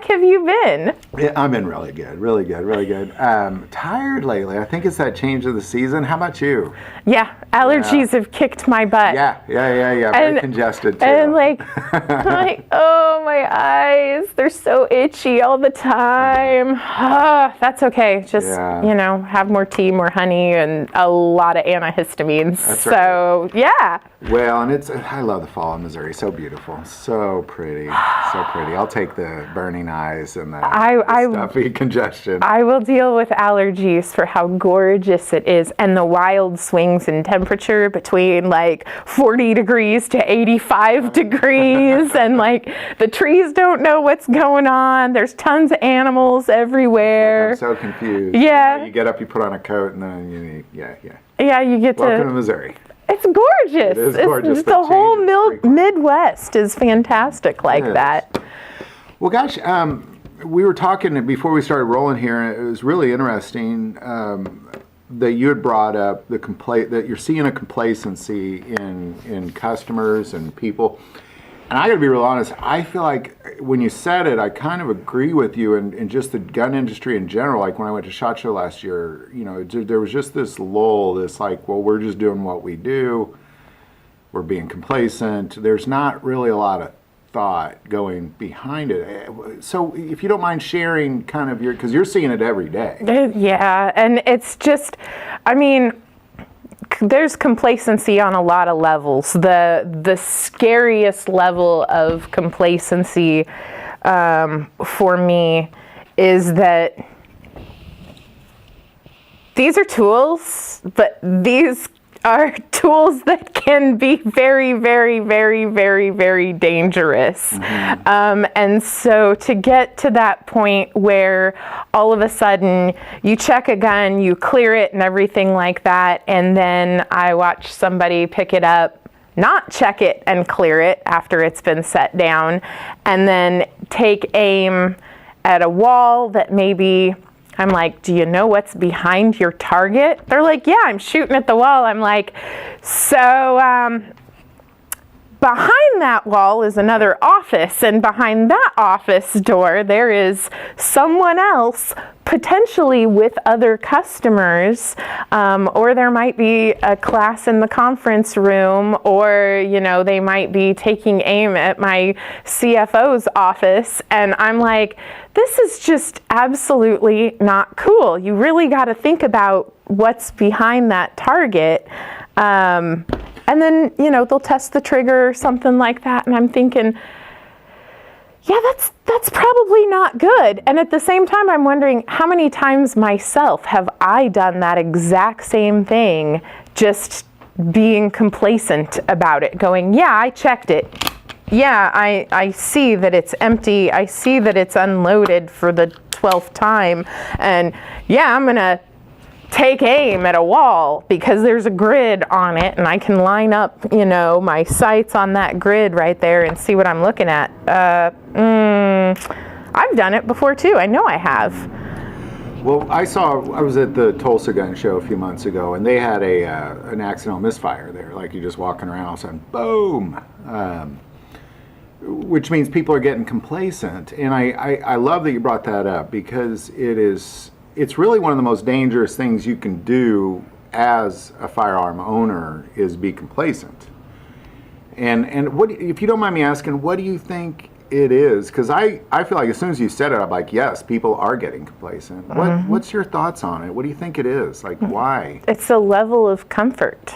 heck have you been? Yeah, I've been really good, really good, really good. Tired lately. I think it's that change of the season. How about you? Yeah, allergies have kicked my butt. Yeah. Very congested too. And I'm like, oh, my eyes, they're so itchy all the time. That's okay. Just, have more tea, more honey, and a lot of antihistamines. That's so, right. Yeah. Well, and I love the fall in Missouri. So beautiful. So pretty. So pretty. I'll take the burning eyes and the stuffy congestion. I will deal with allergies for how gorgeous it is and the wild swings in temperature between 40 degrees to 85 degrees and the trees don't know what's going on. There's tons of animals everywhere. I'm so confused. Yeah. You get up, you put on a coat, and then you get Welcome to Missouri. It's gorgeous. It is gorgeous. The whole Midwest is fantastic that. Well, gosh, we were talking before we started rolling here, and it was really interesting that you had brought up that you're seeing a complacency in customers and people. And I got to be real honest, I feel like when you said it, I kind of agree with you in just the gun industry in general. Like when I went to SHOT Show last year, there was just this lull, we're just doing what we do. We're being complacent. There's not really a lot of thought going behind it. So if you don't mind sharing kind of because you're seeing it every day. Yeah, and it's just, there's complacency on a lot of levels. The scariest level of complacency for me is that these are tools, but these are tools that can be very, very, very, very, very dangerous. Mm-hmm. And so to get to that point where all of a sudden you check a gun, you clear it and everything like that, and then I watch somebody pick it up, not check it and clear it after it's been set down, and then take aim at a wall that maybe I'm like, do you know what's behind your target? They're like, yeah, I'm shooting at the wall. I'm like, so behind that wall is another office, and behind that office door there is someone else, potentially with other customers, or there might be a class in the conference room, or they might be taking aim at my CFO's office, and I'm like, this is just absolutely not cool. You really got to think about what's behind that target. And then, they'll test the trigger or something like that. And I'm thinking, yeah, that's probably not good. And at the same time, I'm wondering how many times myself have I done that exact same thing, just being complacent about it, going, yeah, I checked it. Yeah, I see that it's empty. I see that it's unloaded for the 12th time. And yeah, I'm going to take aim at a wall because there's a grid on it and I can line up, my sights on that grid right there and see what I'm looking at. I've done it before too. I know I have. Well, I was at the Tulsa Gun Show a few months ago, and they had an accidental misfire there. Like you're just walking around, all of a sudden, boom. Which means people are getting complacent. And I love that you brought that up because it's really one of the most dangerous things you can do as a firearm owner is be complacent. And what, if you don't mind me asking, what do you think it is? Because I feel like as soon as you said it, I'm like, yes, people are getting complacent. Mm-hmm. What's your thoughts on it? What do you think it is? Like, why? It's a level of comfort.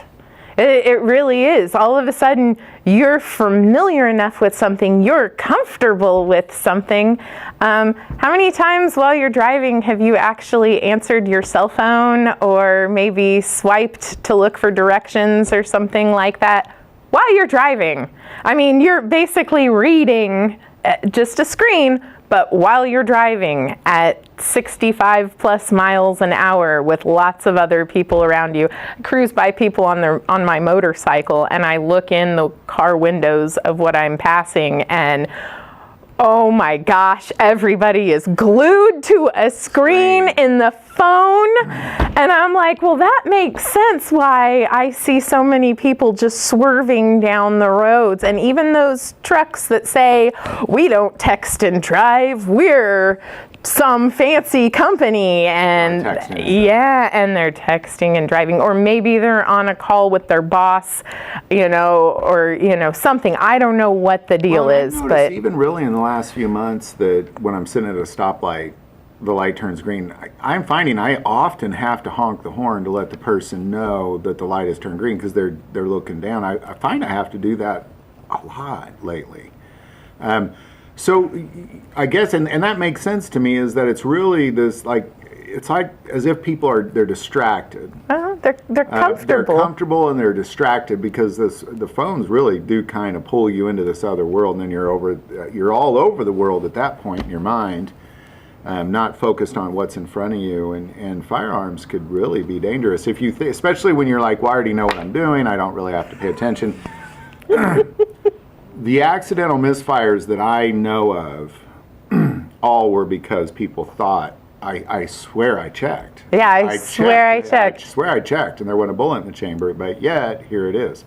It really is. All of a sudden, you're familiar enough with something, you're comfortable with something. How many times while you're driving have you actually answered your cell phone or maybe swiped to look for directions or something like that while you're driving? I mean, you're basically reading just a screen, but while you're driving at 65 plus miles an hour with lots of other people around you. I cruise by people on my motorcycle and I look in the car windows of what I'm passing and Oh my gosh, everybody is glued to a screen in the phone. And I'm like, well, that makes sense why I see so many people just swerving down the roads. And even those trucks that say, we don't text and drive, we're some fancy company, and yeah, and they're texting and driving, or maybe they're on a call with their boss, or something. I don't know what the deal is, but even really in the last few months that when I'm sitting at a stoplight, the light turns green, I'm finding I often have to honk the horn to let the person know that the light has turned green because they're looking down. I find I have to do that a lot lately. So I guess, and that makes sense to me, is that it's really this, it's like as if they're distracted. They're comfortable. They're comfortable and they're distracted because the phones really do kind of pull you into this other world, and then you're all over the world at that point in your mind, not focused on what's in front of you. And firearms could really be dangerous if you, especially when you're like, well, I already know what I'm doing. I don't really have to pay attention. The accidental misfires that I know of all were because people thought, I swear I checked. Yeah, I swear I checked. I swear I checked, and there wasn't a bullet in the chamber, but yet, here it is.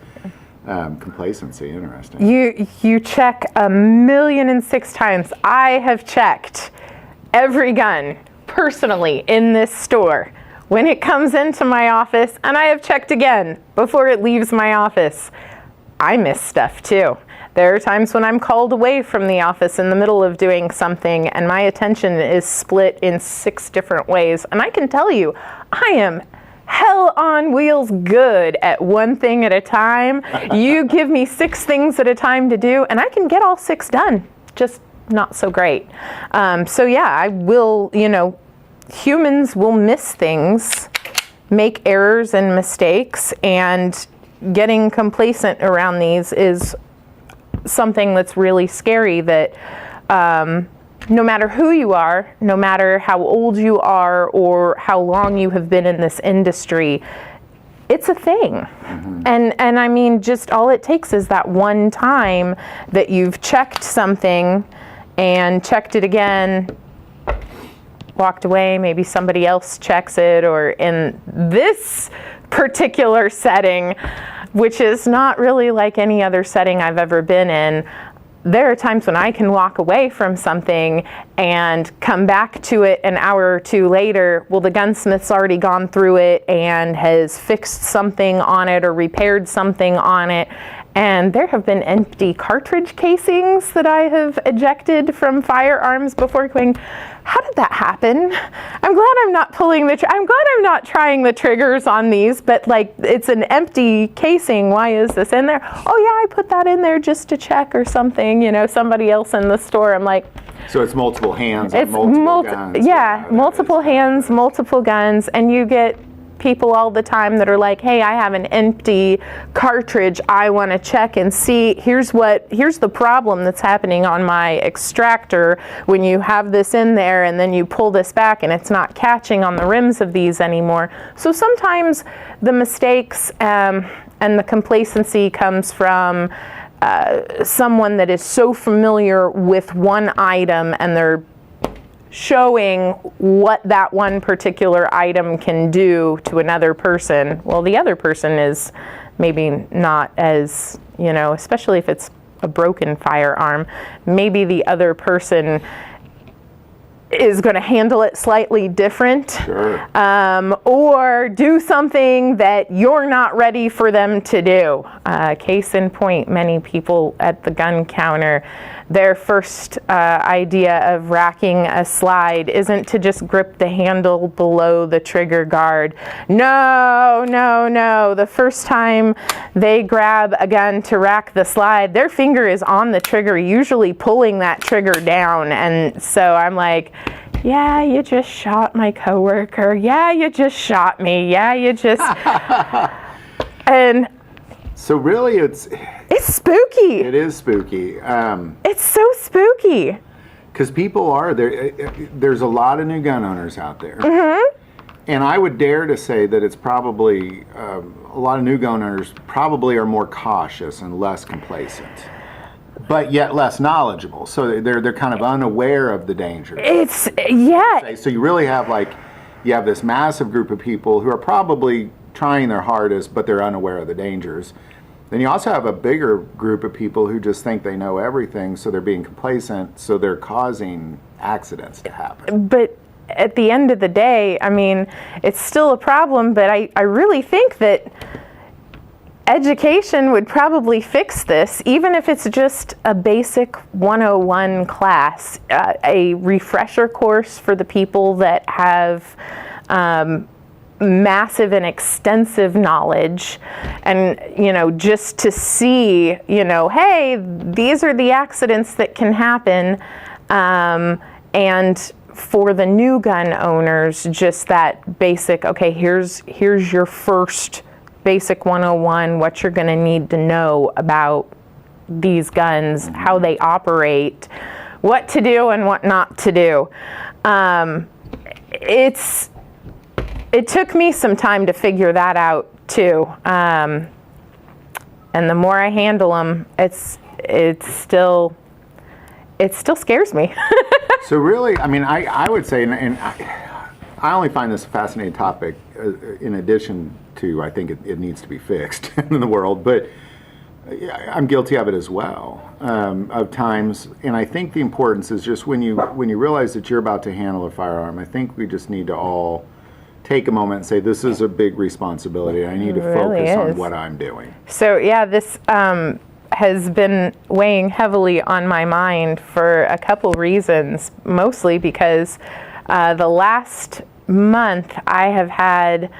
Complacency, interesting. You check 1,000,006 times. I have checked every gun, personally, in this store when it comes into my office, and I have checked again before it leaves my office. I miss stuff, too. There are times when I'm called away from the office in the middle of doing something and my attention is split in 6 different ways. And I can tell you, I am hell on wheels good at one thing at a time. You give me 6 things at a time to do and I can get all 6 done, just not so great. So yeah, I will, humans will miss things, make errors and mistakes, and getting complacent around these is something that's really scary, that no matter who you are, no matter how old you are or how long you have been in this industry, it's a thing. Mm-hmm. And I mean, just all it takes is that one time that you've checked something and checked it again, walked away, maybe somebody else checks it, or in this particular setting, which is not really like any other setting I've ever been in, there are times when I can walk away from something and come back to it an hour or 2 later. Well, the gunsmith's already gone through it and has fixed something on it or repaired something on it. And there have been empty cartridge casings that I have ejected from firearms before, going, how did that happen? I'm glad I'm not pulling I'm glad I'm not trying the triggers on these, but it's an empty casing. Why is this in there? Oh yeah, I put that in there just to check or something, somebody else in the store. I'm like, so it's multiple hands, it's multiple guns. Yeah, multiple hands, multiple guns, and you get people all the time that are like, hey, I have an empty cartridge, I want to check and see, here's the problem that's happening on my extractor when you have this in there and then you pull this back and it's not catching on the rims of these anymore. So sometimes the mistakes and the complacency comes from someone that is so familiar with one item and they're showing what that one particular item can do to another person. Well, the other person is maybe not as, especially if it's a broken firearm, maybe the other person is going to handle it slightly different. Sure. Or do something that you're not ready for them to do. Case in point, many people at the gun counter, their first idea of racking a slide isn't to just grip the handle below the trigger guard. No. The first time they grab a gun to rack the slide, their finger is on the trigger, usually pulling that trigger down. And so I'm like, yeah, you just shot my coworker. Yeah, you just shot me. Yeah, you just... And... So really it's spooky. It is spooky. It's so spooky. Because people are there. There's a lot of new gun owners out there. Mm-hmm. And I would dare to say that it's probably, a lot of new gun owners probably are more cautious and less complacent. but yet less knowledgeable. So they're kind of unaware of the dangers. So you really have you have this massive group of people who are probably trying their hardest, but they're unaware of the dangers. Then you also have a bigger group of people who just think they know everything, so they're being complacent, so they're causing accidents to happen. But at the end of the day, I mean, it's still a problem, but I really think that education would probably fix this, even if it's just a basic 101 class, a refresher course for the people that have massive and extensive knowledge, and just to see, hey, these are the accidents that can happen, and for the new gun owners, just that basic, okay, here's your first basic 101, what you're going to need to know about these guns, how they operate, what to do and what not to do. It took me some time to figure that out too, and the more I handle them, it still scares me. So really, I mean, I would say, and I only find this a fascinating topic. In addition to, I think it needs to be fixed in the world, but I'm guilty of it as well, of times. And I think the importance is just when you realize that you're about to handle a firearm, I think we just need to all take a moment and say, this is a big responsibility. I need to focus on what I'm doing. So yeah, this has been weighing heavily on my mind for a couple reasons, mostly because the last month I have had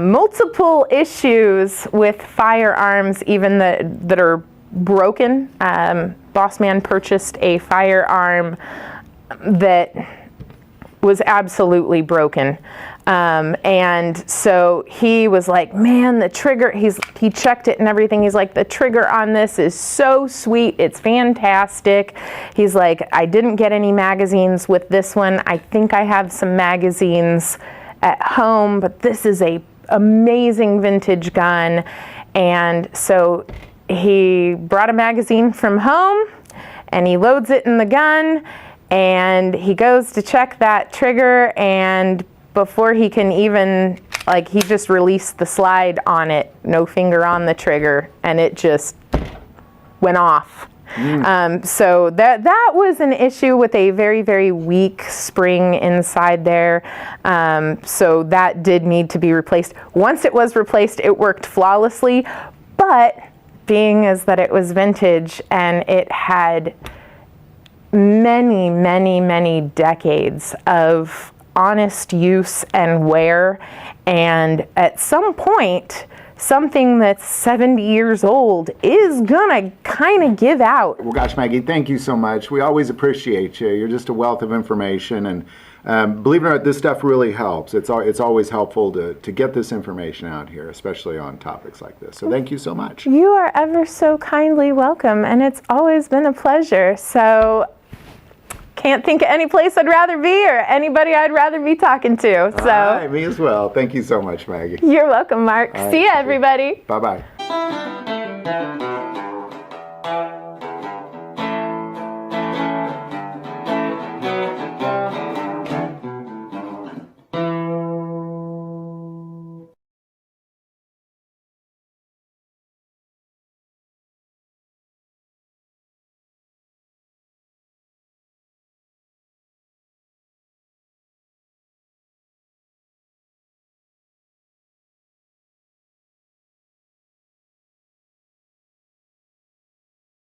multiple issues with firearms, even that are broken. Boss man purchased a firearm that was absolutely broken. And so he was like, man, the trigger, he checked it and everything. He's like, the trigger on this is so sweet. It's fantastic. He's like, I didn't get any magazines with this one. I think I have some magazines at home, but this is a amazing vintage gun. And so he brought a magazine from home and he loads it in the gun and he goes to check that trigger, and before he can even, he just released the slide on it, no finger on the trigger, and it just went off. So that was an issue with a very, very weak spring inside there. So that did need to be replaced. Once it was replaced, it worked flawlessly, but being as that it was vintage and it had many, many, many decades of honest use and wear, and at some point something that's 70 years old is gonna kind of give out. Well, gosh, Maggie, thank you so much. We always appreciate you. You're just a wealth of information, and believe it or not, this stuff really helps. It's always helpful to get this information out here, especially on topics like this. So thank you so much. You are ever so kindly welcome, and it's always been a pleasure. So can't think of any place I'd rather be or anybody I'd rather be talking to. So all right, me as well. Thank you so much, Maggie. You're welcome, Mark. See ya, everybody. Bye-bye.